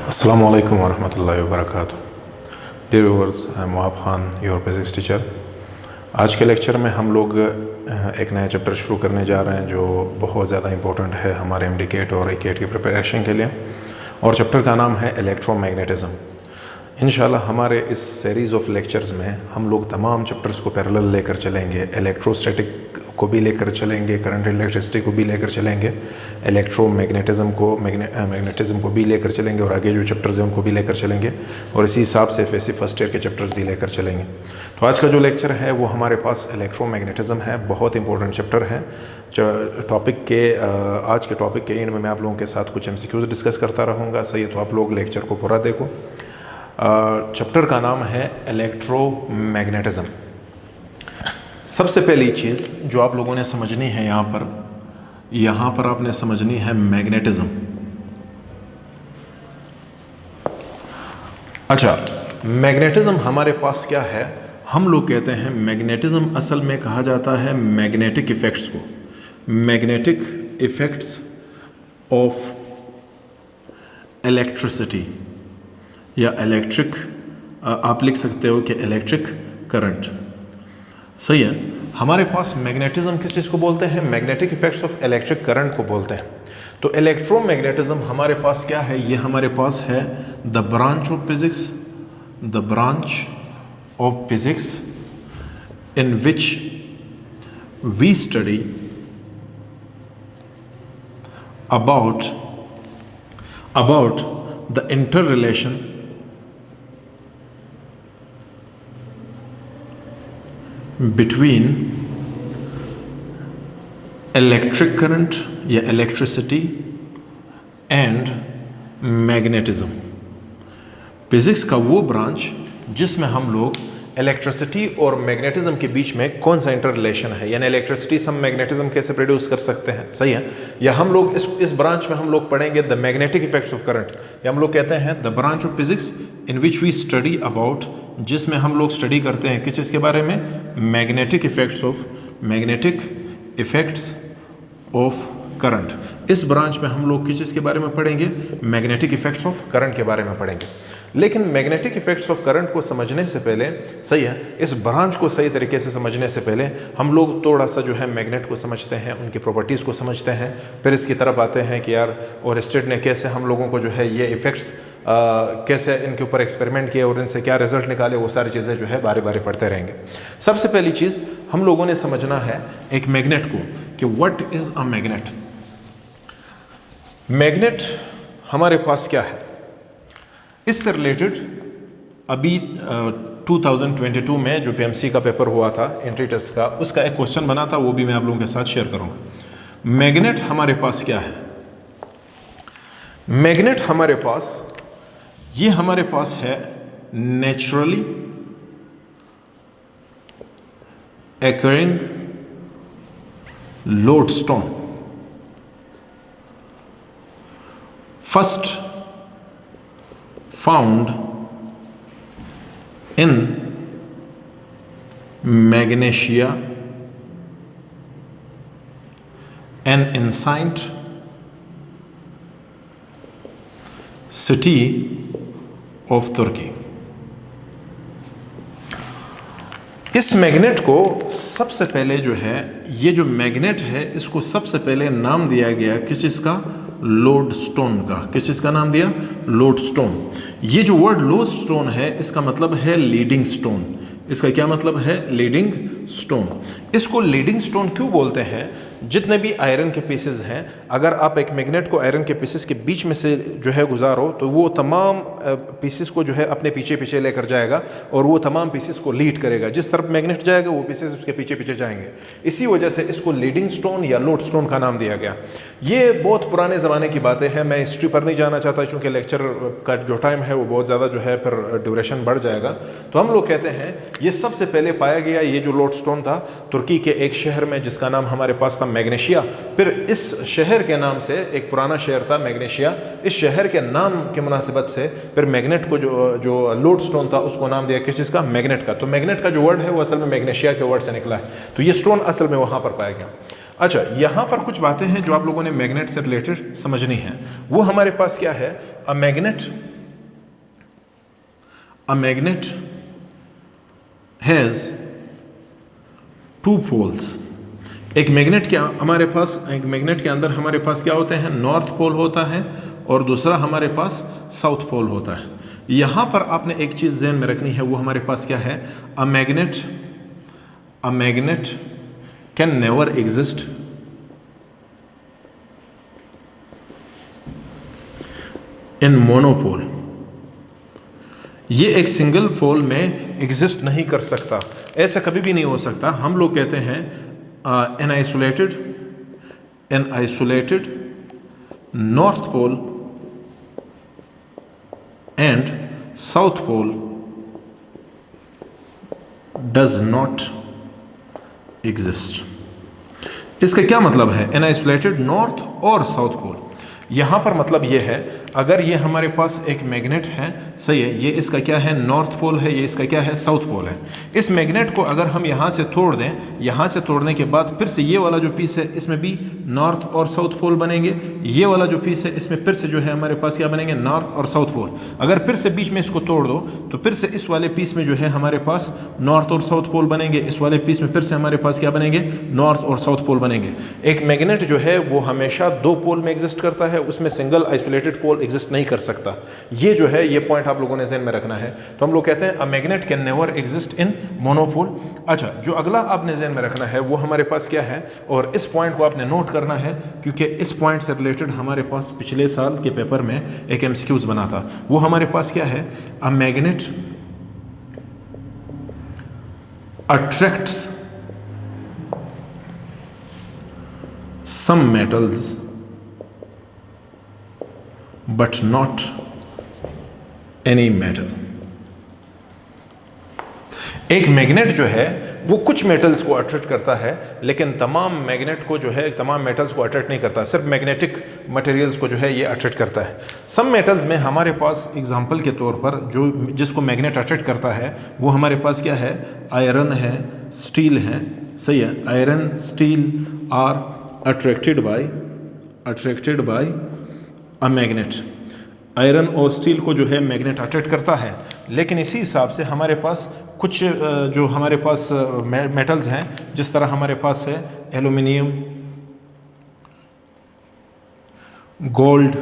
Assalamu alaikum warahmatullahi wabarakatuh. Dear viewers, I am Wahab Khan, your physics teacher. आज के lecture में हम लोग एक नया चैप्टर शुरू करने जा रहे हैं जो बहुत ज़्यादा इम्पोर्टेंट है हमारे MD CAT और ACAT की प्रिपरेशन के लिए, और चैप्टर का नाम है इलेक्ट्रोमैग्नेटिज़्म। इंशाल्लाह हमारे इस सीरीज़ ऑफ लेक्चर्स में हम लोग तमाम चैप्टर्स को पैरेलल लेकर चलेंगे। इलेक्ट्रोस्टैटिक को भी लेकर चलेंगे, करंट इलेक्ट्रिसिटी को भी लेकर चलेंगे, इलेक्ट्रोमैग्नेटिज़्म को भी लेकर चलेंगे, और आगे जो चैप्टर्स हैं उनको भी लेकर चलेंगे, और इसी हिसाब से FSC फर्स्ट ईयर के चैप्टर्स भी लेकर चलेंगे। तो आज का जो लेक्चर है वो हमारे पास इलेक्ट्रोमैग्नेटिज़्म है, बहुत इंपॉर्टेंट चैप्टर है। आज के टॉपिक के एंड में मैं आप लोगों के साथ कुछ MCQs डिस्कस करता रहूँगा। सही है, तो आप लोग लेक्चर को पूरा देखो। चैप्टर का नाम है इलेक्ट्रोमैग्नेटिज़्म। सबसे पहली चीज़ जो आप लोगों ने समझनी है यहाँ पर आपने समझनी है मैग्नेटिज़्म। अच्छा, मैग्नेटिज़्म हमारे पास क्या है? हम लोग कहते हैं मैग्नेटिज़्म असल में कहा जाता है मैग्नेटिक इफ़ेक्ट्स को, मैग्नेटिक इफ़ेक्ट्स ऑफ इलेक्ट्रिसिटी या इलेक्ट्रिक, आप लिख सकते हो कि इलेक्ट्रिक करंट। सही है, हमारे पास मैग्नेटिज़्म किस चीज़ को बोलते हैं? Magnetic effects of electric current को बोलते हैं। तो इलेक्ट्रोमैग्नेटिज़्म हमारे पास क्या है? ये हमारे पास है the branch of physics, the branch of physics in which we study about the interrelation between electric current या electricity and magnetism। फिजिक्स का वो ब्रांच जिसमें हम लोग इलेक्ट्रिसिटी और मैग्नेटिज्म के बीच में कौन सा इंटर रिलेशन है, यानी इलेक्ट्रिसिटी से हम मैग्नेटिज्म कैसे प्रोड्यूस कर सकते हैं। सही है, या हम लोग इस ब्रांच में हम लोग पढ़ेंगे the magnetic effects of current, या हम लोग कहते हैं the branch of physics in which we study about, जिसमें हम लोग स्टडी करते हैं किस चीज़ के बारे में? Magnetic effects of current. इस ब्रांच में हम लोग किस चीज़ के बारे में पढ़ेंगे? मैग्नेटिक इफेक्ट्स ऑफ करंट के बारे में पढ़ेंगे। लेकिन मैग्नेटिक इफेक्ट्स ऑफ करंट को समझने से पहले, सही है, इस ब्रांच को सही तरीके से समझने से पहले हम लोग थोड़ा सा जो है मैग्नेट को समझते हैं, उनकी प्रॉपर्टीज़ को समझते हैं, फिर इसकी तरफ आते हैं कि यार ओरस्टेड ने कैसे हम लोगों को जो है ये इफ़ेक्ट्स कैसे इनके ऊपर एक्सपेरिमेंट किए और इनसे क्या रिजल्ट निकाले, वो सारी चीज़ें जो है बारी बारी पढ़ते रहेंगे। सबसे पहली चीज़ हम लोगों ने समझना है एक मैग्नेट को कि what is a magnet. Magnet हमारे पास क्या है? इससे रिलेटेड अभी 2022 में जो PMC का पेपर हुआ था एंट्री टेस्ट का, उसका एक क्वेश्चन बना था, वो भी मैं आप लोगों के साथ शेयर करूंगा। मैग्नेट हमारे पास क्या है? मैग्नेट हमारे पास है naturally occurring lodestone, first found in Magnesia, an ancient city of Turkey। इस मैग्नेट को सबसे पहले जो है, ये जो मैग्नेट है इसको सबसे पहले नाम दिया गया किस चीज़ का? लोडस्टोन का। किस चीज़ का नाम दिया? लोडस्टोन। ये जो वर्ड लोडस्टोन है इसका मतलब है लीडिंग स्टोन। इसका क्या मतलब है? Leading stone. इसको लीडिंग स्टोन क्यों बोलते हैं? जितने भी आयरन के पीसेस हैं, अगर आप एक मैग्नेट को आयरन के पीसेस के बीच में से जो है गुजारो तो वो तमाम पीसेस को जो है अपने पीछे पीछे लेकर जाएगा और वो तमाम पीसेस को लीड करेगा। जिस तरफ मैग्नेट जाएगा वो पीसेस उसके पीछे पीछे जाएंगे। इसी वजह से इसको लीडिंग स्टोन या लोड स्टोन का नाम दिया गया। ये बहुत पुराने ज़माने की बातें हैं, मैं हिस्ट्री पर नहीं जाना चाहता क्योंकि लेक्चर का जो टाइम है वो बहुत ज़्यादा जो है फिर ड्यूरेशन बढ़ जाएगा। तो हम लोग कहते हैं ये सबसे पहले पाया गया, ये जो लोड स्टोन था तुर्की के एक शहर में जिसका नाम हमारे पास था मैग्नेशिया। फिर इस शहर के नाम से, एक पुराना शहर था मैग्नेशिया, इस शहर के नाम के मुनासिबत से फिर मैग्नेट को जो लोड स्टोन था उसको नाम दिया किस चीज़ का? मैग्नेट का। तो मैग्नेट का जो वर्ड है वो असल में मैग्नेशिया के वर्ड से निकला है। तो ये स्टोन असल में वहाँ पर पाया गया। अच्छा, यहाँ पर कुछ बातें हैं जो आप लोगों ने मैग्नेट से रिलेटेड समझनी है। वो हमारे पास क्या है? A magnet A magnet has two poles. एक मैग्नेट के अंदर हमारे पास क्या होते हैं, नॉर्थ पोल होता है और दूसरा हमारे पास साउथ पोल होता है। यहाँ पर आपने एक चीज़ ज़हन में रखनी है, वो हमारे पास क्या है, a magnet can never exist in monopole. ये एक सिंगल पोल में एग्जिस्ट नहीं कर सकता, ऐसा कभी भी नहीं हो सकता। हम लोग कहते हैं an isolated north pole and south pole does not exist. इसका क्या मतलब है, एन आइसोलेटेड नॉर्थ और साउथ पोल। यहां पर मतलब यह है, अगर ये हमारे पास एक मैग्नेट है, सही है, ये इसका क्या है, नॉर्थ पोल है, ये इसका क्या है, साउथ पोल है। इस मैग्नेट को अगर हम यहाँ से तोड़ दें, यहाँ से तोड़ने के बाद फिर से ये वाला जो पीस है इसमें भी नॉर्थ और साउथ पोल बनेंगे, ये वाला जो पीस है इसमें फिर से जो है हमारे पास क्या बनेंगे, नॉर्थ और साउथ पोल। अगर फिर से बीच में इसको तोड़ दो तो फिर से इस वाले पीस में जो है हमारे पास नॉर्थ और साउथ पोल बनेंगे, इस वाले पीस में फिर से हमारे पास क्या बनेंगे, नॉर्थ और साउथ पोल बनेंगे। एक मैग्नेट जो है वो हमेशा दो पोल में एग्जिस्ट करता है, उसमें सिंगल आइसोलेटेड पोल एग्जिस्ट नहीं कर सकता। ये जो है ये पॉइंट आप लोगों ने ज़हन में रखना है। तो हम लोग कहते हैं a magnet can never exist in monopole. अच्छा, जो अगला आपने ज़हन में रखना है वो हमारे पास क्या है, और इस पॉइंट को आपने नोट करना है क्योंकि इस पॉइंट से रिलेटेड हमारे पास पिछले साल के पेपर में एक एमसीक्यूज बना था। वो हमारे पास क्या है, a magnet attracts some metals but not any metal। एक मैग्नेट जो है वो कुछ मेटल्स को अट्रैक्ट करता है, लेकिन तमाम मैग्नेट को जो है, तमाम मेटल्स को अट्रैक्ट नहीं करता, सिर्फ मैग्नेटिक मटेरियल्स को जो है ये अट्रैक्ट करता है। सम मेटल्स में हमारे पास एग्जांपल के तौर पर जो जिसको मैग्नेट अट्रैक्ट करता है वो हमारे पास क्या है, आयरन है, स्टील है, सही है, iron steel are attracted by a magnet. Iron और स्टील को जो है मैग्नेट अट्रैक्ट करता है, लेकिन इसी हिसाब से हमारे पास कुछ जो हमारे पास मेटल्स हैं, जिस तरह हमारे पास है एल्यूमिनियम, गोल्ड,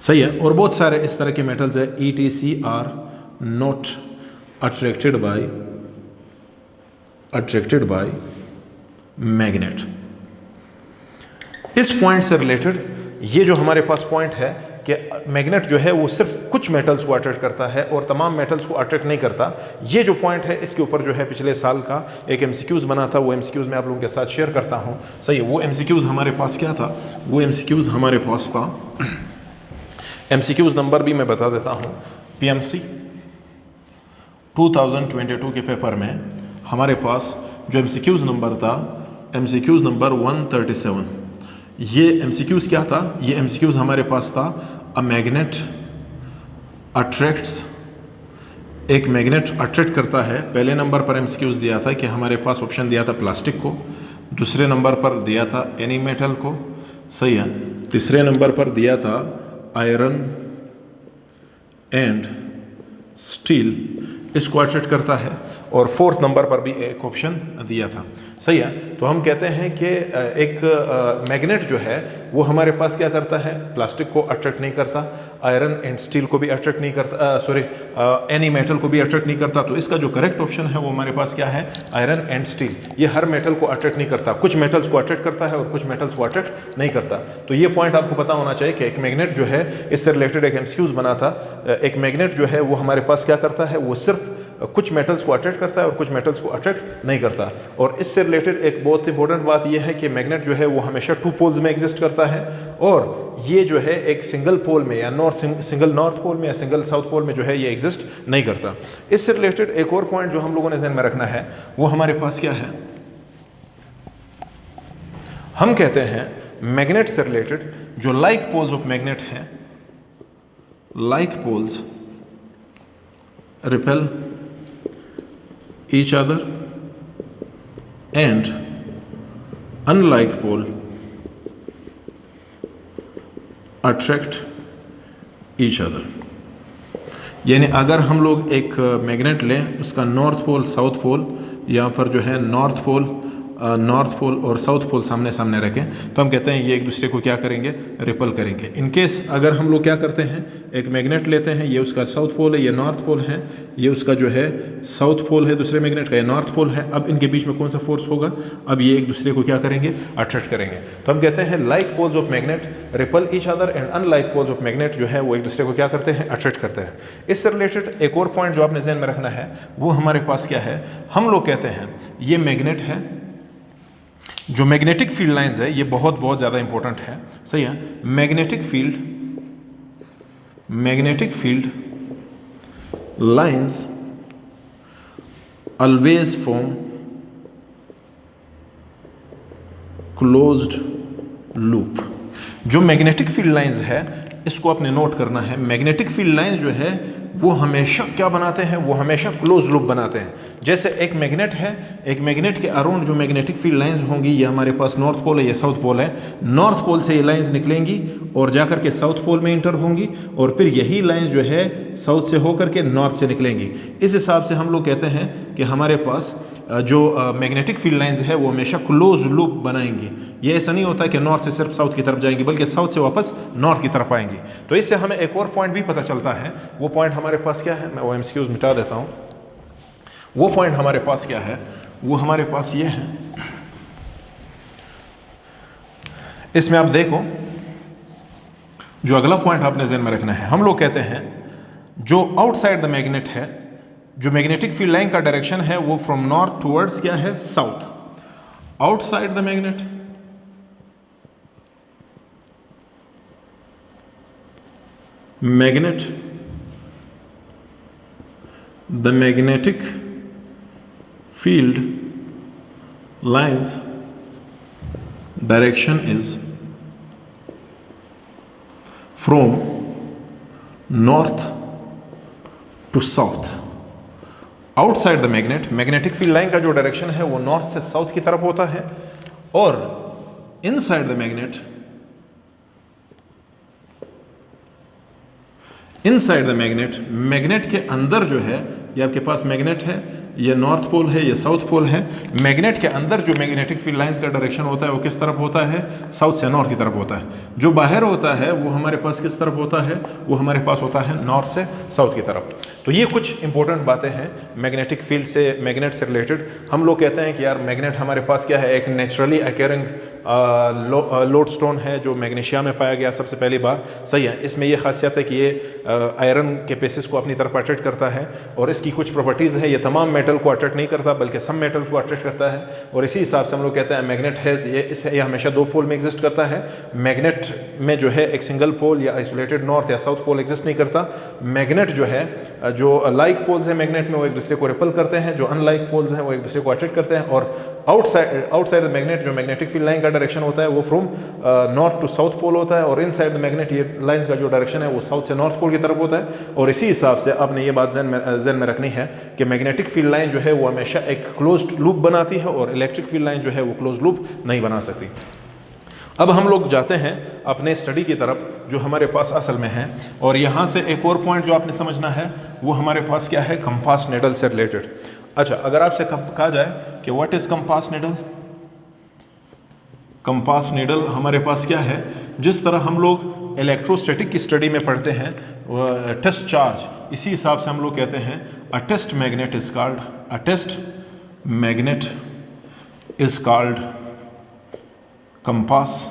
सही है, और बहुत सारे इस तरह के मेटल्स है, ETC are not attracted by magnet. इस पॉइंट से रिलेटेड ये जो हमारे पास पॉइंट है कि मैग्नेट जो है वो सिर्फ कुछ मेटल्स को अट्रैक्ट करता है और तमाम मेटल्स को अट्रैक्ट नहीं करता, ये जो पॉइंट है इसके ऊपर जो है पिछले साल का एक एमसीक्यूज बना था। वो एमसीक्यूज मैं आप लोगों के साथ शेयर करता हूँ, सही है। वो एमसीक्यूज हमारे पास क्या था, वो एमसीक्यूज हमारे पास था, एमसीक्यूज नंबर भी मैं बता देता हूँ। PMC 2022 के पेपर में हमारे पास जो एमसीक्यूज नंबर था, एमसीक्यूज नंबर 137। ये एमसीक्यूज क्या था, ये एमसीक्यूज हमारे पास था, अ मैग्नेट अट्रैक्ट्स, एक मैग्नेट अट्रैक्ट करता है। पहले नंबर पर एमसीक्यूज दिया था कि हमारे पास ऑप्शन दिया था प्लास्टिक को, दूसरे नंबर पर दिया था एनी मेटल को, सही है, तीसरे नंबर पर दिया था आयरन एंड स्टील, इसको अट्रैक्ट करता है, और फोर्थ नंबर पर भी एक ऑप्शन दिया था, सही है। तो हम कहते हैं कि एक मैग्नेट जो है वो हमारे पास क्या करता है, प्लास्टिक को अट्रैक्ट नहीं करता, आयरन एंड स्टील को भी अट्रैक्ट नहीं करता, एनी मेटल को भी अट्रैक्ट नहीं करता। तो इसका जो करेक्ट ऑप्शन है वो हमारे पास क्या है, आयरन एंड स्टील। ये हर मेटल को अट्रैक्ट नहीं करता, कुछ मेटल्स को अट्रैक्ट करता है और कुछ मेटल्स को अट्रैक्ट नहीं करता। तो ये पॉइंट आपको पता होना चाहिए कि एक मैग्नेट जो है, इससे रिलेटेड एक एमसीक्यूज बना था, एक मैग्नेट जो है वो हमारे पास क्या करता है, वो सिर्फ कुछ मेटल्स को अट्रैक्ट करता है और कुछ मेटल्स को अट्रैक्ट नहीं करता। और इससे रिलेटेड एक बहुत इंपॉर्टेंट बात यह है कि मैग्नेट जो है वो हमेशा टू पोल्स में एग्जिस्ट करता है, और ये जो है एक सिंगल पोल में या सिंगल नॉर्थ पोल में या सिंगल साउथ पोल में जो है ये एग्जिस्ट नहीं करता। इससे रिलेटेड एक और पॉइंट जो हम लोगों ने ध्यान में रखना है वो हमारे पास क्या है, हम कहते हैं मैग्नेट से रिलेटेड जो लाइक पोल्स ऑफ मैग्नेट हैं, like poles repel each other and unlike pole attract each other। यानी अगर हम लोग एक मैग्नेट लें, उसका नॉर्थ पोल साउथ पोल, यहाँ पर जो है नॉर्थ पोल और साउथ पोल सामने सामने रखें, तो हम कहते हैं ये एक दूसरे को क्या करेंगे, रिपल करेंगे। इन केस अगर हम लोग क्या करते हैं, एक मैग्नेट लेते हैं, ये उसका साउथ पोल है, ये नॉर्थ पोल है, ये उसका जो है साउथ पोल है दूसरे मैग्नेट का, ये नॉर्थ पोल है। अब इनके बीच में कौन सा फोर्स होगा, अब ये एक दूसरे को क्या करेंगे, अट्रैक्ट करेंगे। तो हम कहते हैं like poles of magnet repel each other and unlike poles of magnet जो है वो एक दूसरे को क्या करते हैं, अट्रैक्ट करते हैं। इससे रिलेटेड एक और पॉइंट जो आपने ध्यान में रखना है वो हमारे पास क्या है, हम लोग कहते हैं ये मैग्नेट है, जो मैग्नेटिक फील्ड लाइंस है ये बहुत ज़्यादा इंपॉर्टेंट है, सही है। Magnetic field lines always form closed loop. जो मैग्नेटिक फील्ड लाइंस है इसको आपने नोट करना है। मैग्नेटिक फील्ड लाइंस जो है वो हमेशा क्या बनाते हैं, वो हमेशा क्लोज लूप बनाते हैं। जैसे एक मैग्नेट है, एक मैग्नेट के अराउंड जो मैग्नेटिक फील्ड लाइंस होंगी, ये हमारे पास नॉर्थ पोल है, ये साउथ पोल है। नॉर्थ पोल से ये लाइंस निकलेंगी और जाकर के साउथ पोल में इंटर होंगी और फिर यही लाइंस जो है साउथ से होकर के नॉर्थ से निकलेंगी। इस हिसाब से हम लोग कहते हैं कि हमारे पास जो मैग्नेटिक फील्ड लाइंस है वो हमेशा क्लोज लूप बनाएंगी। ये ऐसा नहीं होता कि नॉर्थ से सिर्फ साउथ की तरफ जाएंगी, बल्कि साउथ से वापस नॉर्थ की तरफ आएंगी। तो इससे हमें एक और पॉइंट भी पता चलता है। वो पॉइंट हमारे पास क्या है, मैं वो एमसीक्यूज मिटा देता हूँ। वो पॉइंट हमारे पास क्या है, वो हमारे पास ये है। इसमें आप देखो, जो अगला पॉइंट आपने ज़हन में रखना है, हम लोग कहते हैं जो आउटसाइड द मैग्नेट है, जो मैग्नेटिक फील्ड लाइन का डायरेक्शन है वो फ्रॉम नॉर्थ टुवर्ड्स क्या है, south. Outside the magnet, the magnetic field lines direction is from north to south. Outside the magnet, magnetic field line का जो डायरेक्शन है वो नॉर्थ से साउथ की तरफ होता है। और inside the magnet, inside the magnet, magnet के अंदर जो है, ये आपके पास मैग्नेट है, ये नॉर्थ पोल है, ये साउथ पोल है। मैग्नेट के अंदर जो मैग्नेटिक फील्ड लाइंस का डायरेक्शन होता है वो किस तरफ होता है, साउथ से नॉर्थ की तरफ होता है। जो बाहर होता है वो हमारे पास किस तरफ होता है, वो हमारे पास होता है नॉर्थ से साउथ की तरफ। तो ये कुछ इंपॉर्टेंट बातें हैं मैग्नेटिक फील्ड से, मैग्नेट से रिलेटेड। हम लोग कहते हैं कि यार मैग्नेट हमारे पास क्या है, एक नेचुरली अकरिंग लोड स्टोन है जो मैग्नीशिया में पाया गया सबसे पहली बार, सही है। इसमें ये खासियत है कि ये आयरन के पेसिस को अपनी तरफ अट्रैक्ट करता है और इसकी कुछ प्रॉपर्टीज़ हैं, ये तमाम मेटल को अट्रैक्ट नहीं करता बल्कि सब मेटल्स को अट्रैक्ट करता है। और इसी हिसाब से हम लोग कहते हैं मैग्नेट है ये हमेशा दो पोल में एग्जिस्ट करता है। मैग्नेट में जो है एक सिंगल पोल या आइसोलेटेड नॉर्थ या साउथ पोल एग्जिस्ट नहीं करता। मैग्नेट जो है, जो लाइक पोल्स हैं मैग्नेट में वो एक दूसरे को रिपल करते हैं, जो अनलाइक पोल्स हैं वो एक दूसरे को अट्रैक्ट करते हैं। और आउटसाइड द मैग्नेट जो मैग्नेटिक फील्ड लाइन का डायरेक्शन होता है वो from north to south pole होता है। और इनसाइड द मैग्नेट ये लाइंस का जो डायरेक्शन है वो साउथ से नॉर्थ पोल की तरफ होता है। और इसी हिसाब से आपने ये बात ज़हन में रखनी है कि मैग्नेटिक फील्ड लाइन जो है वो हमेशा एक क्लोज्ड लूप बनाती है और इलेक्ट्रिक फील्ड लाइन जो है वो क्लोज्ड लूप नहीं बना सकती। अब हम लोग जाते हैं अपने स्टडी की तरफ जो हमारे पास असल में है। और यहाँ से एक और पॉइंट जो आपने समझना है वो हमारे पास क्या है, कंपास निडल से रिलेटेड। अच्छा, अगर आपसे कहा जाए कि what is compass needle, compass needle हमारे पास क्या है, जिस तरह हम लोग इलेक्ट्रोस्टैटिक की स्टडी में पढ़ते हैं टेस्ट चार्ज, इसी हिसाब से हम लोग कहते हैं a test magnet is called, a test magnet is called compass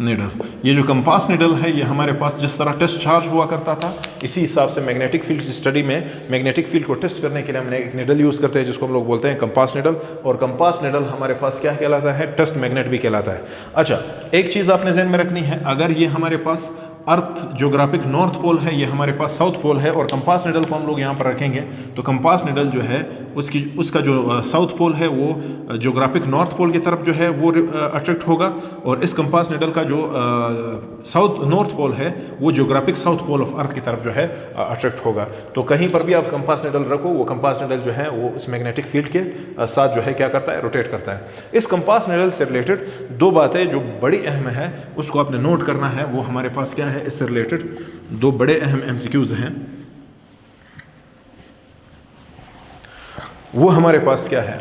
needle. ये जो कंपास निडल है ये हमारे पास जिस तरह टेस्ट चार्ज हुआ करता था, इसी हिसाब से मैग्नेटिक फील्ड की स्टडी में मैग्नेटिक फील्ड को टेस्ट करने के लिए हमने एक निडल यूज़ करते हैं जिसको हम लोग बोलते हैं कंपास निडल। और कंपास निडल हमारे पास क्या कहलाता है, टेस्ट मैग्नेट भी कहलाता है। अच्छा, एक चीज़ आपने ध्यान में रखनी है, अगर ये हमारे पास अर्थ ज्योग्राफिक नॉर्थ पोल है, ये हमारे पास साउथ पोल है और कंपास निडल को हम लोग यहाँ पर रखेंगे तो कंपास निडल जो है उसका जो साउथ पोल है वो ज्योग्राफिक नॉर्थ पोल की तरफ जो है वो अट्रैक्ट होगा। और इस कंपास निडल का जो साउथ नॉर्थ पोल है वो geographic south pole of earth की तरफ जो है अट्रैक्ट होगा। तो कहीं पर भी आप कंपास निडल रखो, वो कंपास निडल जो है वो इस मैग्नेटिक फील्ड के साथ जो है क्या करता है, रोटेट करता है। इस कंपास निडल से रिलेटेड दो बातें जो बड़ी अहम है उसको आपने नोट करना है, वो हमारे पास क्या है, इससे रिलेटेड दो बड़े अहम एमसीक्यूज हैं। वो हमारे पास क्या है,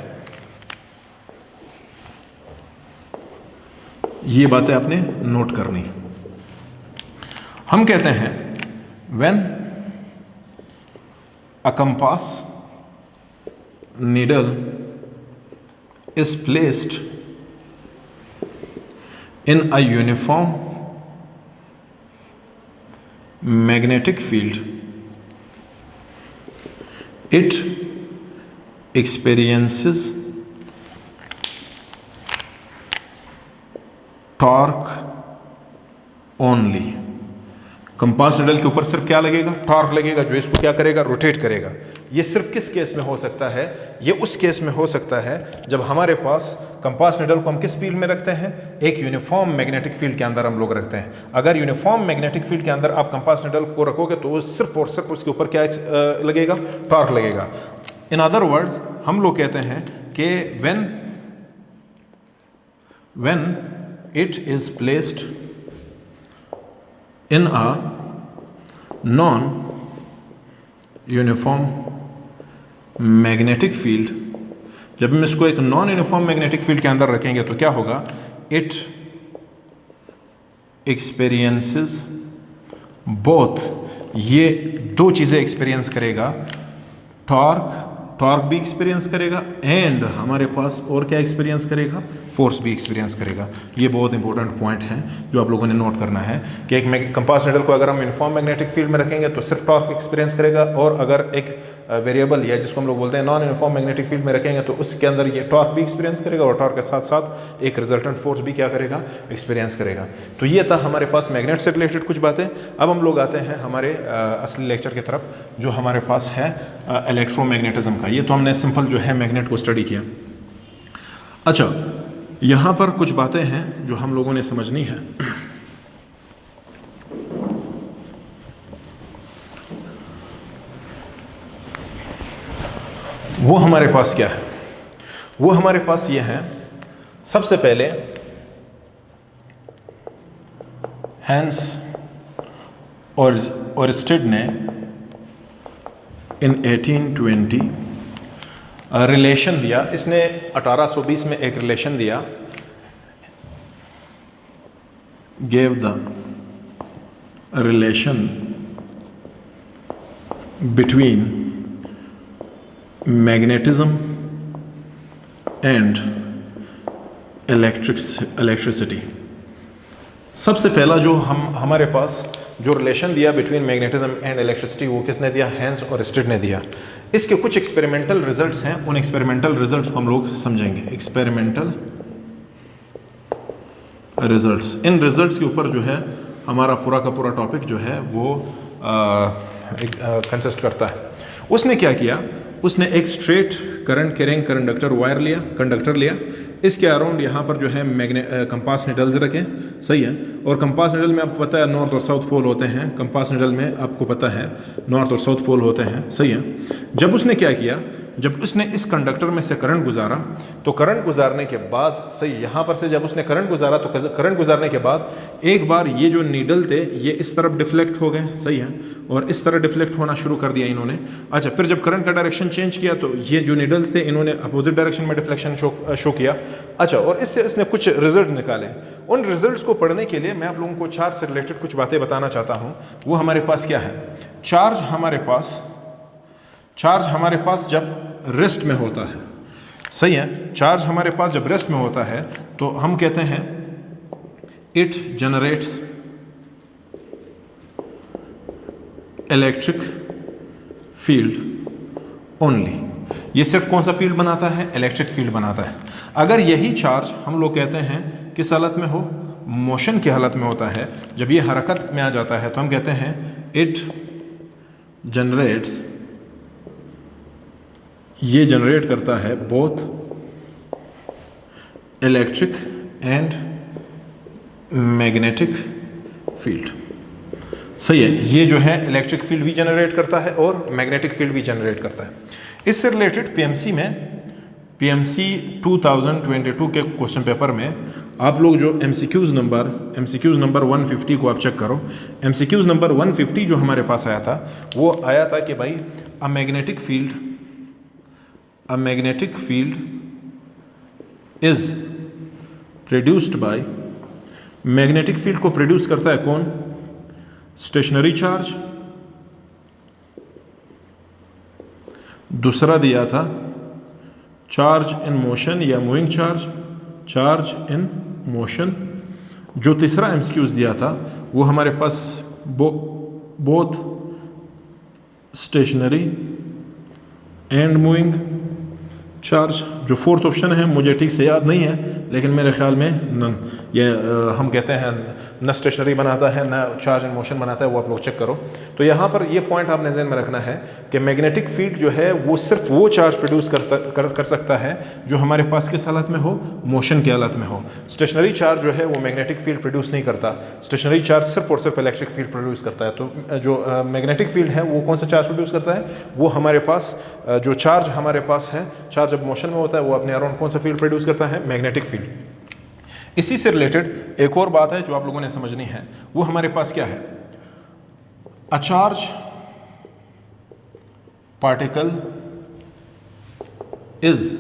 ये बातें आपने नोट करनी। हम कहते हैं when a compass needle is placed in a uniform magnetic field, it experiences torque only। Compass needle के ऊपर सिर्फ क्या लगेगा, टॉर्क लगेगा, जो इसको क्या करेगा, रोटेट करेगा। ये सिर्फ किस केस में हो सकता है, ये उस केस में हो सकता है जब हमारे पास कंपास निडल को हम किस फील्ड में रखते हैं, एक यूनिफॉर्म मैग्नेटिक फील्ड के अंदर हम लोग रखते हैं। अगर यूनिफॉर्म मैग्नेटिक फील्ड के अंदर आप कंपास निडल को रखोगे तो वो सिर्फ और सिर्फ उसके ऊपर क्या लगेगा, टॉर्क लगेगा। इन अदर वर्ड्स हम लोग कहते हैं कि when it is placed in a non-uniform magnetic field, जब हम इसको एक नॉन यूनिफॉर्म मैग्नेटिक फील्ड के अंदर रखेंगे तो क्या होगा, इट एक्सपीरियंसेस बोथ, ये दो चीज़ें एक्सपीरियंस करेगा, टॉर्क भी एक्सपीरियंस करेगा एंड हमारे पास और क्या एक्सपीरियंस करेगा, फोर्स भी एक्सपीरियंस करेगा। ये बहुत इंपॉर्टेंट पॉइंट है जो आप लोगों ने नोट करना है कि एक कंपास निडल को अगर हम यूनिफॉर्म मैग्नेटिक फील्ड में रखेंगे तो सिर्फ टॉर्क एक्सपीरियंस करेगा, और अगर एक वेरिएबल या जिसको हम लोग बोलते हैं नॉन यूनिफॉर्म मैग्नेटिक फील्ड में रखेंगे तो उसके अंदर ये टॉर्क भी एक्सपीरियंस करेगा और टॉर्क के साथ साथ एक रिजल्टेंट फोर्स भी क्या करेगा, एक्सपीरियंस करेगा। तो ये था हमारे पास मैग्नेट से रिलेटेड कुछ बातें। अब हम लोग आते हैं हमारे असली लेक्चर की तरफ, जो हमारे पास है इलेक्ट्रोमैग्नेटिज्म का। ये तो हमने सिंपल जो है मैग्नेट को स्टडी किया। अच्छा, यहाँ पर कुछ बातें हैं जो हम लोगों ने समझनी है। वो हमारे पास क्या है, वो हमारे पास ये है, सबसे पहले हैंस और स्टेड ने इन 1820 रिलेशन दिया। इसने 1820 में एक रिलेशन दिया, gave the relation between magnetism and electricity. सबसे पहला जो हमारे पास जो रिलेशन दिया बिटवीन मैग्नेटिज्म एंड इलेक्ट्रिसिटी, वो किसने दिया, हैंस और स्टेड ने दिया। इसके कुछ एक्सपेरिमेंटल रिजल्ट्स हैं, उन एक्सपेरिमेंटल रिजल्ट्स को हम लोग समझेंगे। एक्सपेरिमेंटल रिजल्ट्स, इन रिजल्ट्स के ऊपर जो है हमारा पूरा का पूरा टॉपिक जो है वो कंसिस्ट करता है। उसने क्या किया, उसने एक स्ट्रेट करंट कैरिंग कंडक्टर लिया, इसके अराउंड यहाँ पर जो है कंपास निडल्स रखे, सही है। और कंपास निडल में आपको पता है नॉर्थ और साउथ पोल होते हैं, कंपास निडल में आपको पता है नॉर्थ और साउथ पोल होते हैं, सही है। जब उसने क्या किया, जब उसने इस कंडक्टर में से करंट गुजारा तो करंट गुजारने के बाद, सही, यहाँ पर से जब उसने करंट गुजारा तो करंट गुजारने के बाद एक बार ये जो नीडल थे ये इस तरफ डिफ्लेक्ट हो गए, सही है, और इस तरह डिफ्लेक्ट होना शुरू कर दिया इन्होंने। अच्छा, फिर जब करंट का डायरेक्शन चेंज किया तो ये जो नीडल्स थे इन्होंने अपोजिट डायरेक्शन में डिफ्लेक्शन शो किया। अच्छा, और इससे इसने कुछ रिजल्ट निकाले। उन रिजल्ट्स को पढ़ने के लिए मैं आप लोगों को चार्ज से रिलेटेड कुछ बातें बताना चाहता हूँ। वो हमारे पास क्या है, चार्ज हमारे पास जब रेस्ट में होता है, सही है, चार्ज हमारे पास जब रेस्ट में होता है तो हम कहते हैं it generates electric field only. ये सिर्फ कौन सा फील्ड बनाता है, इलेक्ट्रिक फील्ड बनाता है। अगर यही चार्ज हम लोग कहते हैं किस हालत में हो, मोशन की हालत में होता है, जब ये हरकत में आ जाता है तो हम कहते हैं इट जनरेट्स, ये जनरेट करता है both electric and magnetic field, सही है। ये जो है इलेक्ट्रिक फील्ड भी जनरेट करता है और मैग्नेटिक फील्ड भी जनरेट करता है। इससे रिलेटेड पीएमसी 2022 के क्वेश्चन पेपर में आप लोग जो एमसीक्यूज़ नंबर 150 को आप चेक करो। एमसीक्यूज़ नंबर 150 जो हमारे पास आया था वो आया था कि भाई uh uh magnetic field is produced by, magnetic field को प्रोड्यूस करता है कौन? Stationary charge. दूसरा दिया था चार्ज इन मोशन या moving charge, charge in motion. जो तीसरा एमसीक्यूज दिया था वो हमारे पास both stationary and moving charge. जो फोर्थ ऑप्शन है मुझे ठीक से याद नहीं है, लेकिन मेरे ख्याल में नन, ये हम कहते हैं न स्टेशनरी बनाता है न चार्ज एंड मोशन बनाता है, वो आप लोग चेक करो। तो यहाँ पर ये पॉइंट आपने ज़हन में रखना है कि मैग्नेटिक फील्ड जो है वो सिर्फ वो चार्ज प्रोड्यूस कर सकता है जो हमारे पास किस हालत में हो? मोशन की हालत में हो। स्टेशनरी चार्ज जो है वो मैग्नेटिक फील्ड प्रोड्यूस नहीं करता, स्टेशनरी चार्ज सिर्फ और सिर्फ इलेक्ट्रिक फील्ड प्रोड्यूस करता है। तो जो मैग्नेटिक फील्ड है वो कौन सा चार्ज प्रोड्यूस करता है? वो हमारे पास जो चार्ज हमारे पास है, चार्ज जब मोशन में होता है वो अपने अराउंड कौन सा फील्ड प्रोड्यूस करता है? Magnetic field. इसी से रिलेटेड एक और बात है जो आप लोगों ने समझनी है, वो हमारे पास क्या है? A charge particle is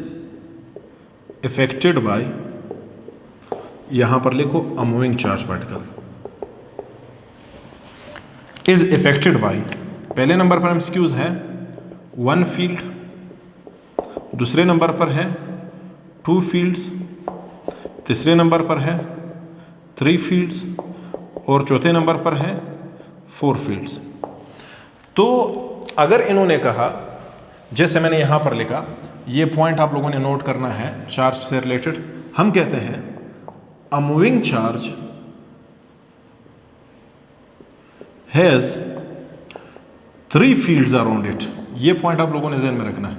affected by, यहां पर लिखो a moving charge particle is affected by. पहले नंबर पर एमसीक्यूज है वन फील्ड, दूसरे नंबर पर है टू फील्ड्स, तीसरे नंबर पर है थ्री फील्ड्स और चौथे नंबर पर है फोर फील्ड्स। तो अगर इन्होंने कहा, जैसे मैंने यहां पर लिखा, ये पॉइंट आप लोगों ने नोट करना है चार्ज से रिलेटेड। हम कहते हैं a moving charge has three fields around it. ये पॉइंट आप लोगों ने ध्यान में रखना है।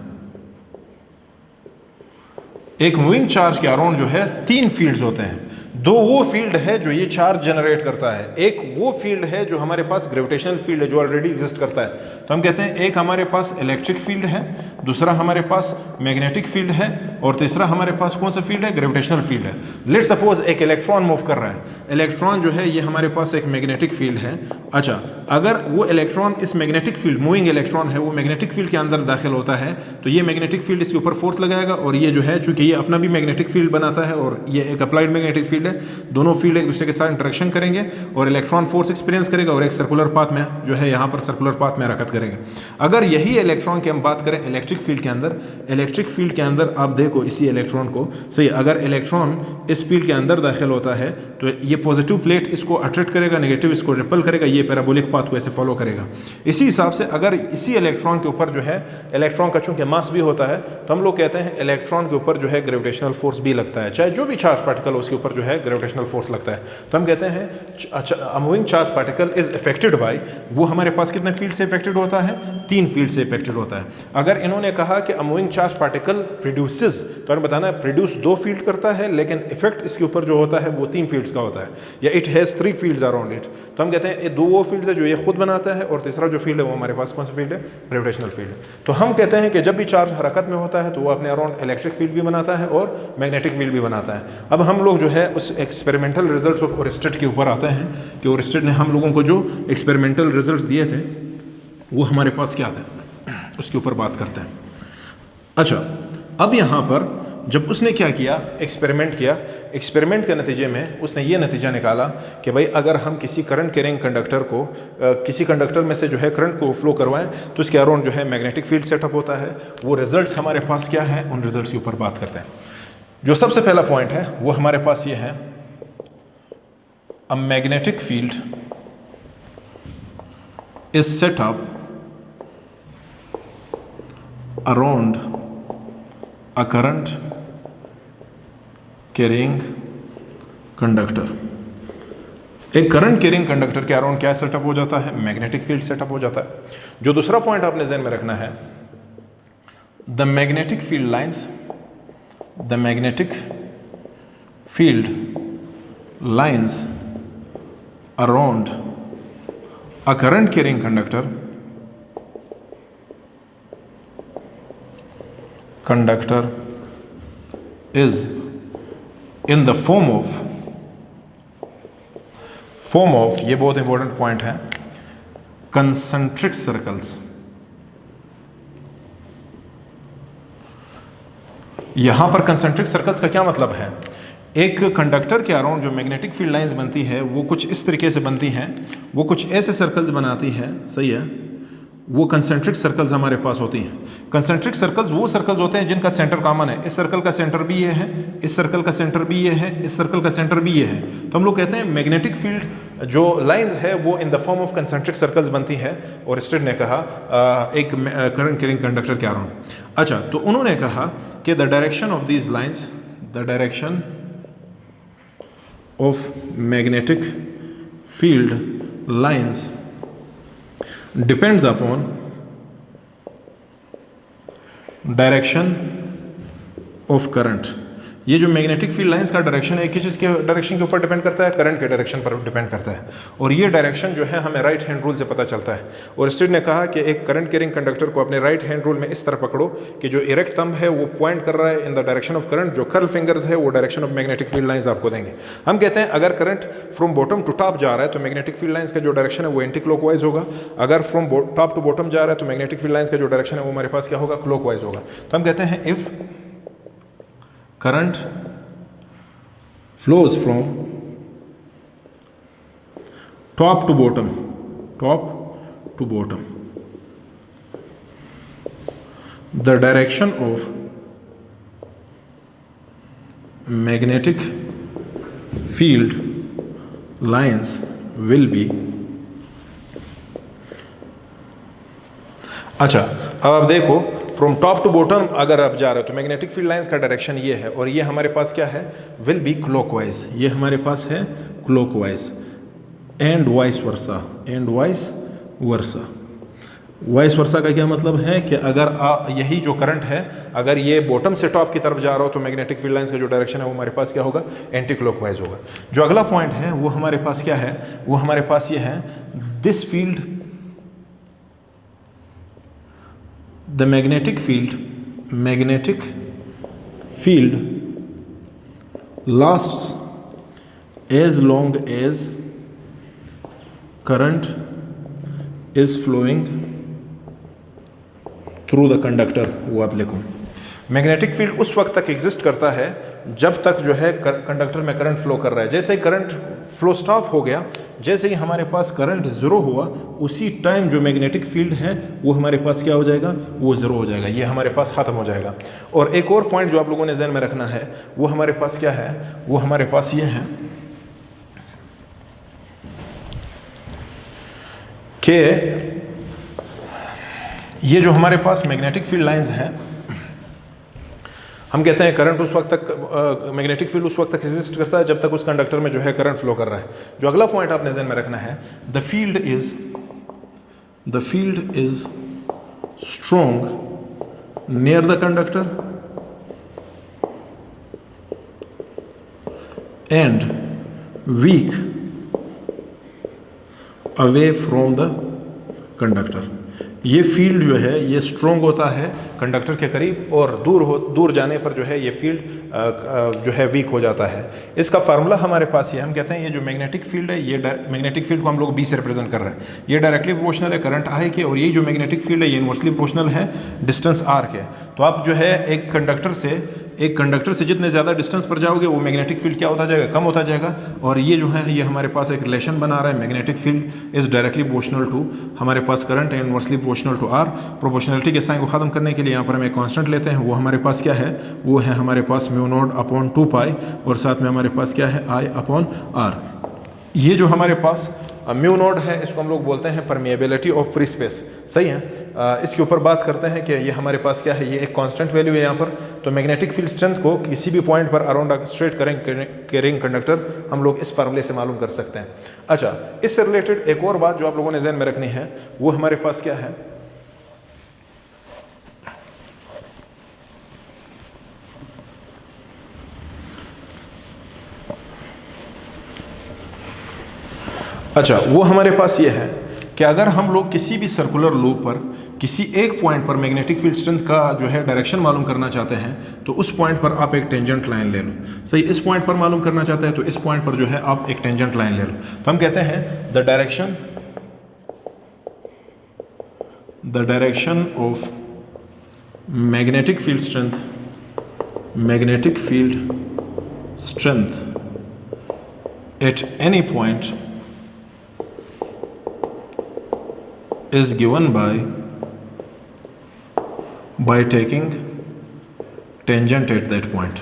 एक मूविंग चार्ज के अराउंड जो है तीन फील्ड्स होते हैं। दो वो फील्ड है जो ये चार्ज जनरेट करता है, एक वो फील्ड है जो हमारे पास ग्रेविटेशनल फील्ड है जो ऑलरेडी एग्जिस्ट करता है। तो हम कहते हैं एक हमारे पास इलेक्ट्रिक फील्ड है, दूसरा हमारे पास मैग्नेटिक फील्ड है और तीसरा हमारे पास कौन सा फील्ड है? ग्रेविटेशनल फील्ड है। लेट्स सपोज एक इलेक्ट्रॉन मूव कर रहा है, इलेक्ट्रॉन जो है ये हमारे पास एक मैग्नेटिक फील्ड है। अच्छा, अगर वो इलेक्ट्रॉन इस मैग्नेटिक फील्ड, मूविंग इलेक्ट्रॉन है, वो मैग्नेटिक फील्ड के अंदर दाखिल होता है तो ये मैग्नेटिक फील्ड इसके ऊपर फोर्स लगाएगा और ये जो है चूंकि ये अपना भी मैग्नेटिक फील्ड बनाता है और ये एक अप्लाइड मैग्नेटिक फील्ड है, दोनों फील्ड एक दूसरे के साथ इंटरेक्शन करेंगे और इलेक्ट्रॉन फोर्स एक्सपीरियंस करेगा और एक सर्कुलर पाथ में जो है यहाँ पर सर्कुलर पाथ में हरकत करेंगे। अगर यही इलेक्ट्रॉन की हम बात करें इलेक्ट्रिक फील्ड के अंदर, इलेक्ट्रिक फील्ड के अंदर आप देखो इसी इलेक्ट्रॉन को, सही, अगर इलेक्ट्रॉन इस फील्ड के अंदर दाखिल होता है तो ये पॉजिटिव प्लेट इसको अट्रैक्ट करेगा, नेगेटिव इसको रिपल करेगा, ये पैराबोलिक पाथ को ऐसे फॉलो करेगा। इसी हिसाब से अगर इसी इलेक्ट्रॉन के ऊपर जो है, इलेक्ट्रॉन का चूंकि मास भी होता है तो हम लोग कहते हैं इलेक्ट्रॉन के ऊपर जो है ग्रेविटेशनल फोर्स भी लगता है, चाहे जो भी चार्ज पार्टिकल हो उसके ऊपर जो है ग्रेविटेशनल फोर्स लगता है। तो हम कहते हैं a moving charge particle is affected by, वो हमारे पास कितने फील्ड से इफेक्टेड होता है? तीन फील्ड से इफेक्टेड होता है। अगर इन्होंने कहा कि अ मूविंग चार्ज पार्टिकल प्रोड्यूसेस, तो हमें बताना है प्रोड्यूस दो फील्ड करता है लेकिन इफेक्ट इसके ऊपर जो होता है वो तीन फील्ड्स का होता है, या it has three fields around it. तो हम कहते हैं ये दो वो फील्ड्स है जो ये खुद बनाता है और तीसरा जो फील्ड है वो हमारे पास कौन सा फील्ड है? Gravitational field. तो हम कहते हैं कि जब भी चार्ज हरकत में होता है तो वो अपने अराउंड इलेक्ट्रिक फील्ड भी बनाता है और मैग्नेटिक फील्ड भी बनाता है। अब हम लोग जो है उस एक्सपेरिमेंटल रिजल्ट्स ऑफ ओरेस्टेड के ऊपर आते हैं कि ओरेस्टेड ने हम लोगों को जो एक्सपेरिमेंटल रिजल्ट्स दिए थे वो हमारे पास क्या थे, उसके ऊपर बात करते हैं। अच्छा, अब यहाँ पर जब उसने क्या किया, एक्सपेरिमेंट किया, एक्सपेरिमेंट के नतीजे में उसने ये नतीजा निकाला कि भाई अगर हम किसी करंट कैरिंग कंडक्टर को किसी कंडक्टर में से जो है करंट को फ्लो करवाएं तो इसके अराउंड जो है मैग्नेटिक फील्ड सेटअप होता है। वो रिजल्ट्स हमारे पास क्या है, उन रिजल्ट्स के ऊपर बात करते हैं। जो सबसे पहला पॉइंट है वो हमारे पास ये है, अ magnetic field is set up around a current carrying conductor. एक करंट कैरिंग कंडक्टर के अराउंड क्या सेटअप हो जाता है? मैग्नेटिक फील्ड सेटअप हो जाता है। जो दूसरा पॉइंट आपने ध्यान में रखना है, the magnetic field lines, the magnetic field lines around a current carrying conductor is in the form of ये बहुत इंपॉर्टेंट पॉइंट है, कंसेंट्रिक सर्कल्स। यहाँ पर कंसेंट्रिक सर्कल्स का क्या मतलब है? एक कंडक्टर के अराउंड जो मैग्नेटिक फील्ड लाइंस बनती है वो कुछ इस तरीके से बनती हैं, वो कुछ ऐसे सर्कल्स बनाती हैं, सही है। वो कंसेंट्रिक सर्कल्स हमारे पास होती हैं। कंसेंट्रिक सर्कल्स वो सर्कल्स होते हैं जिनका सेंटर कॉमन है। इस सर्कल का सेंटर भी ये है, इस सर्कल का सेंटर भी ये है, इस सर्कल का सेंटर भी ये है। तो हम लोग कहते हैं मैग्नेटिक फील्ड जो लाइंस है वो in the form of concentric circles बनती है। और स्टेड ने कहा एक करंट कैरिंग कंडक्टर के अराउंड। अच्छा, तो उन्होंने कहा कि the direction of these lines, the direction of magnetic field lines depends upon direction of current। ये जो मैग्नेटिक फील्ड लाइंस का डायरेक्शन है किस चीज़ के डायरेक्शन के ऊपर डिपेंड करता है? करंट के डायरेक्शन पर डिपेंड करता है। और ये डायरेक्शन जो है हमें राइट हैंड रूल से पता चलता है। और स्टेड ने कहा कि एक करंट कैरिंग कंडक्टर को अपने राइट हैंड रूल में इस तरह पकड़ो कि जो इरेक्ट थंब है वो पॉइंट कर रहा है in the direction of current, जो कर्ल फिंगर्स है वो direction of magnetic field lines आपको देंगे। हम कहते हैं अगर current from bottom to top जा रहा है तो मैग्नेटिक फील्ड लाइंस का जो डायरेक्शन है वो एंटी क्लॉकवाइज होगा। अगर फ्रॉम टॉप टू बॉटम जा रहा है तो मैग्नेटिक फील्ड लाइंस का जो डायरेक्शन है वो हमारे पास क्या होगा? क्लॉकवाइज होगा। तो हम कहते हैं if current flows from top to bottom, the direction of magnetic field lines will be। अच्छा, अब आप देखो फ्रॉम टॉप टू बॉटम अगर आप जा रहे हो तो मैग्नेटिक फील्ड लाइंस का डायरेक्शन ये है और ये हमारे पास क्या है? Will be clockwise. ये हमारे पास है clockwise and vice versa, vice versa का क्या मतलब है कि अगर यही जो करंट है अगर ये बॉटम से टॉप की तरफ जा रहा हो तो मैग्नेटिक फील्ड लाइंस का जो डायरेक्शन है वो हमारे पास क्या होगा? एंटी क्लॉकवाइज होगा। जो अगला पॉइंट है वो हमारे पास क्या है? वो हमारे पास ये है, this field, the magnetic field lasts as long as current is flowing through the conductor। वो आप लिखो, मैग्नेटिक फील्ड उस वक्त तक एग्जिस्ट करता है जब तक जो है कंडक्टर में करंट फ्लो कर रहा है। जैसे ही करंट फ्लो स्टॉप हो गया, जैसे ही हमारे पास करंट ज़ीरो हुआ, उसी टाइम जो मैग्नेटिक फील्ड है वो हमारे पास क्या हो जाएगा? वो ज़ीरो हो जाएगा, ये हमारे पास ख़त्म हो जाएगा। और एक और पॉइंट जो आप लोगों ने ज़हन में रखना है वो हमारे पास क्या है? वो हमारे पास ये है कि ये जो हमारे पास मैग्नेटिक फील्ड लाइंस हैं, हम कहते हैं करंट उस वक्त तक मैग्नेटिक फील्ड उस वक्त तक एग्जिस्ट करता है जब तक उस कंडक्टर में जो है करंट फ्लो कर रहा है। जो अगला पॉइंट आपने ध्यान में रखना है, the field is strong near the conductor and weak away from the conductor. ये फील्ड जो है ये स्ट्रॉन्ग होता है कंडक्टर के करीब और दूर जाने पर जो है ये फील्ड जो है वीक हो जाता है। इसका फार्मूला हमारे पास ये, हम कहते हैं ये जो मैग्नेटिक फील्ड है, ये मैग्नेटिक फील्ड को हम लोग बी से रिप्रेजेंट कर रहे हैं। ये डायरेक्टली प्रोपोर्शनल है करंट आई के, और ये जो मैग्नेटिक फील्ड है ये इनवर्सली प्रोपोर्शनल है डिस्टेंस आर के। तो आप जो है एक कंडक्टर से जितने ज़्यादा डिस्टेंस पर जाओगे वो मैग्नेटिक फील्ड क्या होता जाएगा? कम होता जाएगा। और ये जो है ये हमारे पास एक रिलेशन बना रहा है, magnetic field is directly proportional to हमारे पास current and inversely proportional to R. Proportionality के साइन को ख़त्म करने के लिए यहाँ पर हम एक कांस्टेंट लेते हैं, वो हमारे पास क्या है? वो है हमारे पास म्यू नॉट अपॉन 2 पाई और साथ में हमारे पास क्या है? आई अपॉन आर। ये जो हमारे पास म्यू नॉट है इसको हम लोग बोलते हैं परमिएबिलिटी ऑफ फ्री स्पेस, सही है। इसके ऊपर बात करते हैं कि ये हमारे पास क्या है? ये एक कांस्टेंट वैल्यू है यहाँ पर। तो मैग्नेटिक फील्ड स्ट्रेंथ को किसी भी पॉइंट पर अराउंड स्ट्रेट कैरिंग कंडक्टर हम लोग इस फार्मूले से मालूम कर सकते हैं। अच्छा, इससे रिलेटेड एक और बात जो आप लोगों ने ध्यान में रखनी है वो हमारे पास क्या है? अच्छा, वो हमारे पास ये है कि अगर हम लोग किसी भी सर्कुलर लूप पर किसी एक पॉइंट पर मैग्नेटिक फील्ड स्ट्रेंथ का जो है डायरेक्शन मालूम करना चाहते हैं तो उस पॉइंट पर आप एक टेंजेंट लाइन ले लो। सही, इस पॉइंट पर मालूम करना चाहते हैं तो इस पॉइंट पर जो है आप एक टेंजेंट लाइन ले लो। तो हम कहते हैं the direction of magnetic field strength magnetic field strength at any point is given by taking tangent at that point.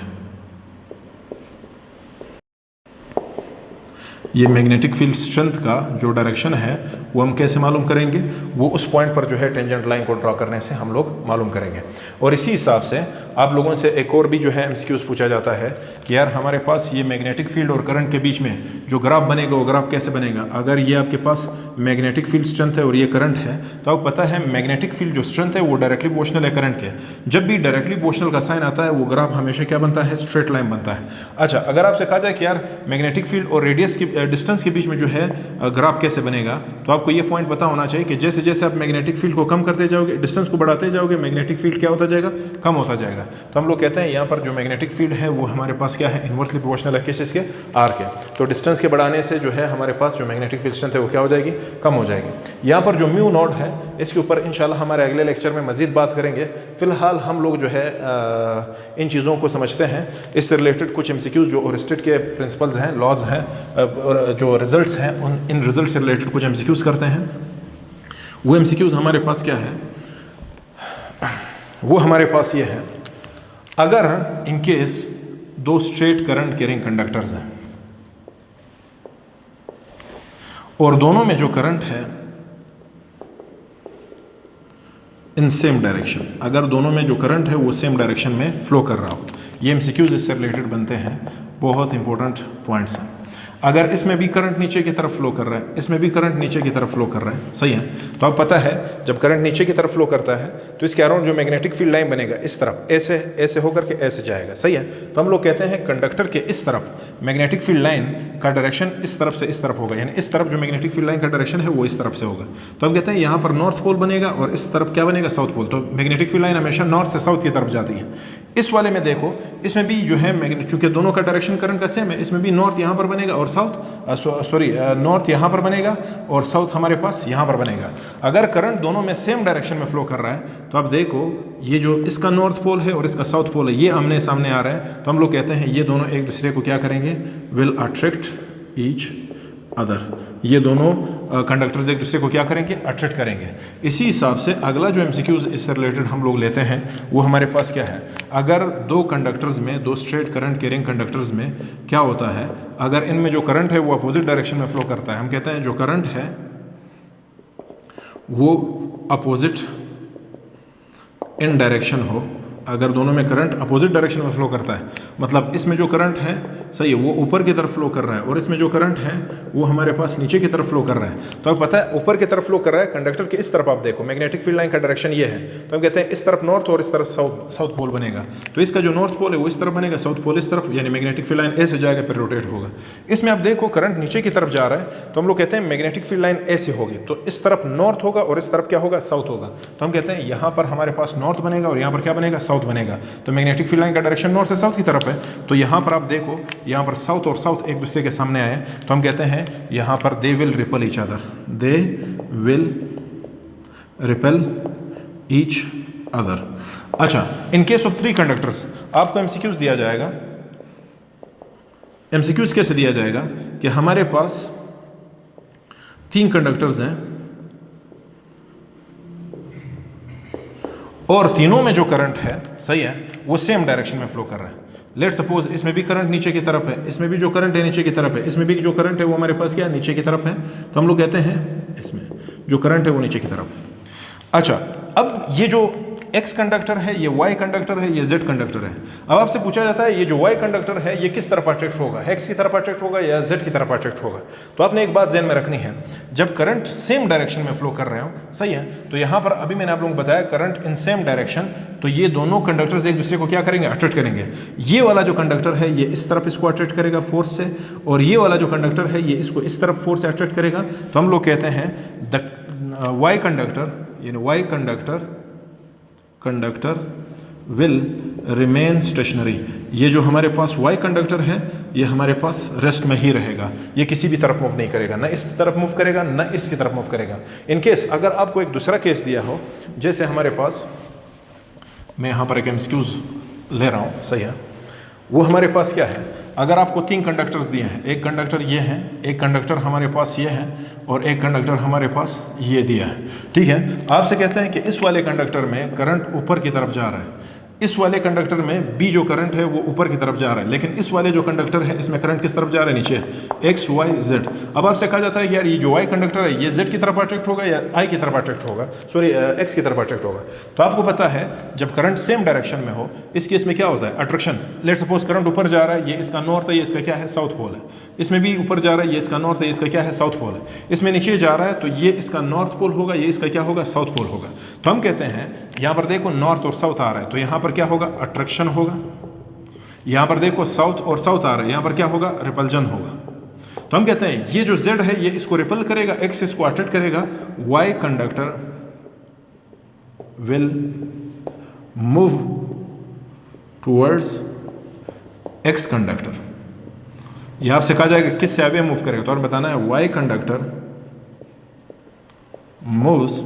ये मैग्नेटिक फील्ड स्ट्रेंथ का जो डायरेक्शन है वो हम कैसे मालूम करेंगे, वो उस पॉइंट पर जो है टेंजेंट लाइन को ड्रॉ करने से हम लोग मालूम करेंगे। और इसी हिसाब से आप लोगों से एक और भी जो है एमसीक्यूज पूछा जाता है कि यार हमारे पास ये मैग्नेटिक फील्ड और करंट के बीच में जो ग्राफ बनेगा वो ग्राफ कैसे बनेगा। अगर ये आपके पास मैग्नेटिक फील्ड स्ट्रेंथ है और ये करंट है तो आपको पता है मैग्नेटिक फील्ड जो स्ट्रेंथ है वो डायरेक्टली प्रोपोर्शनल है करंट के। जब भी डायरेक्टली प्रोपोर्शनल का साइन आता है वो ग्राफ हमेशा क्या बनता है, स्ट्रेट लाइन बनता है। अच्छा, अगर आपसे कहा जाए कि यार मैग्नेटिक फील्ड और रेडियस की डिस्टेंस के बीच में जो है ग्राफ कैसे बनेगा, तो आपको ये पॉइंट पता होना चाहिए कि जैसे जैसे आप मैग्नेटिक फील्ड को कम करते जाओगे, डिस्टेंस को बढ़ाते जाओगे, मैग्नेटिक फील्ड क्या होता जाएगा, कम होता जाएगा। तो हम लोग कहते हैं यहाँ पर जो मैग्नेटिक फील्ड है वो हमारे पास क्या है, इन्वर्सली प्रोपोर्शनल है किसके, आर के। तो डिस्टेंस के बढ़ाने से जो है हमारे पास जो मैग्नेटिक फील्ड स्ट्रेंथ है वो क्या हो जाएगी, कम हो जाएगी। यहाँ पर जो म्यू नॉट है इसके ऊपर इंशाल्लाह हमारे अगले लेक्चर में मजीद बात करेंगे। फिलहाल हम लोग जो है इन चीज़ों को समझते हैं। इससे रिलेटेड कुछ एमसीक्यूज जो ओरिस्टेड के प्रिंसिपल्स हैं, लॉज हैं, और जो रिजल्ट्स हैं इन रिजल्ट से रिलेटेड कुछ एमसीक्यूज करते हैं। वो एमसीक्यूज हमारे पास क्या है, वो हमारे पास ये है, अगर इन केस दो स्ट्रेट करंट कैरिंग कंडक्टर्स हैं और दोनों में जो करंट है इन सेम डायरेक्शन, अगर दोनों में जो करंट है वो सेम डायरेक्शन में फ्लो कर रहा हो, ये एमसीक्यूज इससे रिलेटेड बनते हैं। बहुत इंपॉर्टेंट पॉइंट्स हैं। अगर इसमें भी करंट नीचे की तरफ फ्लो कर रहा है, इसमें भी करंट नीचे की तरफ फ्लो कर रहा है, सही है, तो आपको पता है जब करंट नीचे की तरफ फ्लो करता है तो इसके अराउंड जो मैग्नेटिक फील्ड लाइन बनेगा इस तरफ ऐसे ऐसे होकर के ऐसे जाएगा, सही है। तो हम लोग कहते हैं कंडक्टर के इस तरफ मैग्नेटिक फील्ड लाइन का डायरेक्शन इस तरफ से इस तरफ होगा, यानी इस तरफ जो मैग्नेटिक फील्ड लाइन का डायरेक्शन है वो इस तरफ से होगा। तो हम कहते हैं यहाँ पर नॉर्थ पोल बनेगा और इस तरफ क्या बनेगा, साउथ पोल। तो मैग्नेटिक फील्ड लाइन हमेशा नॉर्थ से साउथ की तरफ जाती है। इस वाले में देखो, इसमें भी जो है चूंकि दोनों का डायरेक्शन करंट का सेम है, इसमें भी नॉर्थ यहाँ पर बनेगा और साउथ नॉर्थ यहाँ पर बनेगा और साउथ हमारे पास यहाँ पर बनेगा। अगर करंट दोनों में सेम डायरेक्शन में फ्लो कर रहा है तो आप देखो ये जो इसका नॉर्थ पोल है और इसका साउथ पोल है ये आमने सामने आ रहा है, तो हम लोग कहते हैं ये दोनों एक दूसरे को क्या करेंगे, विल अट्रैक्ट ईच अदर। ये दोनों कंडक्टर्स एक दूसरे को क्या करेंगे, अट्रैक्ट करेंगे। इसी हिसाब से अगला जो एमसीक्यूज इससे रिलेटेड हम लोग लेते हैं वो हमारे पास क्या है, अगर दो कंडक्टर्स में, दो स्ट्रेट करंट कैरिंग कंडक्टर्स में क्या होता है, अगर इनमें जो करंट है वो अपोजिट डायरेक्शन में फ्लो करता है, हम कहते हैं जो करंट है वो अपोजिट इन डायरेक्शन हो, अगर दोनों में करंट अपोजिट डायरेक्शन में फ्लो करता है, मतलब इसमें जो करंट है सही है वो ऊपर की तरफ फ्लो कर रहा है और इसमें जो करंट है वो हमारे पास नीचे की तरफ फ्लो कर रहा है। तो आपको पता है ऊपर की तरफ फ्लो कर रहा है कंडक्टर के इस तरफ, आप देखो मैग्नेटिक फील्ड लाइन का डायरेक्शन ये है, तो हम कहते हैं इस तरफ नॉर्थ और इस तरफ साउथ पोल बनेगा। तो इसका जो नॉर्थ पोल है वो इस तरफ बनेगा, साउथ पोल इस तरफ, यानी मैग्नेटिक फील्ड लाइन ऐसे जाएगा फिर रोटेट होगा। इसमें आप देखो करंट नीचे की तरफ जा रहा है तो हम लोग कहते हैं मैग्नेटिक फील्ड लाइन ऐसे होगी, तो इस तरफ नॉर्थ होगा और इस तरफ क्या होगा, साउथ होगा। तो हम कहते हैं यहाँ पर हमारे पास नॉर्थ बनेगा और यहाँ पर क्या बनेगा, साउथ बनेगा। तो मैग्नेटिक फील्ड लाइन का डायरेक्शन नॉर्थ से साउथ की तरफ है, तो यहाँ पर आप देखो यहाँ पर साउथ और साउथ एक दूसरे के सामने आए, तो हम कहते हैं यहाँ पर they will ripple each other, they will ripple each other. अच्छा, इन केस ऑफ 3 कंडक्टर्स आपको एमसीक्यूज दिया जाएगा। एमसीक्यूज कैसे दिया जाएगा कि हमारे पास 3 कंडक्टर्स हैं और तीनों में जो करंट है सही है वो सेम डायरेक्शन में फ्लो कर रहा है। लेट सपोज इसमें भी करंट नीचे की तरफ है, इसमें भी जो करंट है नीचे की तरफ है, इसमें भी जो करंट है वो हमारे पास क्या है, नीचे की तरफ है। तो हम लोग कहते हैं इसमें जो करंट है वो नीचे की तरफ है। अच्छा, अब ये जो एक्स कंडक्टर है, ये वाई कंडक्टर है, ये जेड कंडक्टर है। अब आपसे पूछा जाता है ये जो वाई कंडक्टर है ये किस तरफ अट्रैक्ट होगा, एक्स की तरफ अट्रैक्ट होगा या जेड की तरफ अट्रैक्ट होगा। तो आपने एक बात ध्यान में रखनी है, जब करंट सेम डायरेक्शन में फ्लो कर रहे हो, सही है, तो यहाँ पर अभी मैंने आप लोगों को बताया करंट इन सेम डायरेक्शन, तो ये दोनों कंडक्टर्स एक दूसरे को क्या करेंगे, अट्रैक्ट करेंगे। ये वाला जो कंडक्टर है ये इस तरफ इसको अट्रैक्ट करेगा फोर्स से, और ये वाला जो कंडक्टर है ये इसको इस तरफ फोर्स से अट्रैक्ट करेगा। तो हम लोग कहते हैं द वाई कंडक्टर, यानी y conductor will remain stationary. ये जो हमारे पास वाई कंडक्टर है ये हमारे पास रेस्ट में ही रहेगा, ये किसी भी तरफ मूव नहीं करेगा, ना इस तरफ मूव करेगा ना इसकी तरफ मूव करेगा। इन केस अगर आपको एक दूसरा केस दिया हो, जैसे हमारे पास, मैं यहाँ पर एक एमसीक्यूज ले रहा हूँ, सही है। वो हमारे पास क्या है, अगर आपको 3 कंडक्टर्स दिए हैं, एक कंडक्टर ये है, एक कंडक्टर हमारे पास ये है और एक कंडक्टर हमारे पास ये दिया है, ठीक है। आपसे कहते हैं कि इस वाले कंडक्टर में करंट ऊपर की तरफ जा रहा है, इस वाले कंडक्टर में बी जो करंट है वो ऊपर की तरफ जा रहा है, लेकिन इस वाले जो कंडक्टर है इसमें करंट किस तरफ जा रहा है, नीचे, एक्स वाई जेड। अब आपसे कहा जाता है कि यार ये जो वाई कंडक्टर है ये जेड की तरफ अट्रैक्ट होगा या आई की तरफ अट्रैक्ट होगा, सॉरी एक्स की तरफ अट्रैक्ट होगा। तो आपको पता है जब करंट सेम डायरेक्शन में हो, इस केस में क्या होता है, अट्रैक्शन। लेट सपोज करंट ऊपर जा रहा है, ये इसका नॉर्थ है, ये इसका क्या है, साउथ पोल है। इसमें भी ऊपर जा रहा है, ये इसका नॉर्थ है, ये इसका क्या है, साउथ पोल है। इसमें नीचे जा रहा है तो ये इसका नॉर्थ पोल होगा, ये इसका क्या होगा, साउथ पोल होगा। तो हम कहते हैं यहाँ पर देखो नॉर्थ और साउथ आ रहा है, तो यहाँ पर क्या होगा, अट्रैक्शन होगा। यहाँ पर देखो साउथ और साउथ आ रहा है, यहाँ पर क्या होगा, रिपल्जन होगा। तो हम कहते हैं ये जो Z है ये इसको रिपल करेगा, X इसको अट्रैक्ट करेगा, Y conductor will move towards X conductor. यह आपसे कहा जाएगा किस से अवे मूव करेगा, तो और बताना है Y conductor moves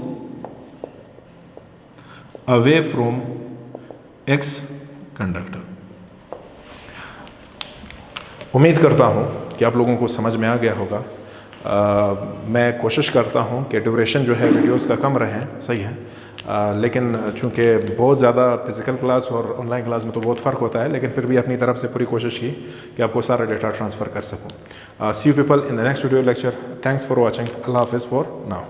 away from X conductor. उम्मीद करता हूँ कि आप लोगों को समझ में आ गया होगा। मैं कोशिश करता हूँ कि ड्यूरेशन जो है वीडियोस का कम रहे, सही है। लेकिन चूँकि बहुत ज़्यादा फिज़िकल क्लास और ऑनलाइन क्लास में तो बहुत फ़र्क होता है, लेकिन फिर भी अपनी तरफ से पूरी कोशिश की कि आपको सारा डेटा ट्रांसफ़र कर सकूँ। See you people in the next video lecture. Thanks for watching. अल्लाह हाफिज़ फॉर नाउ।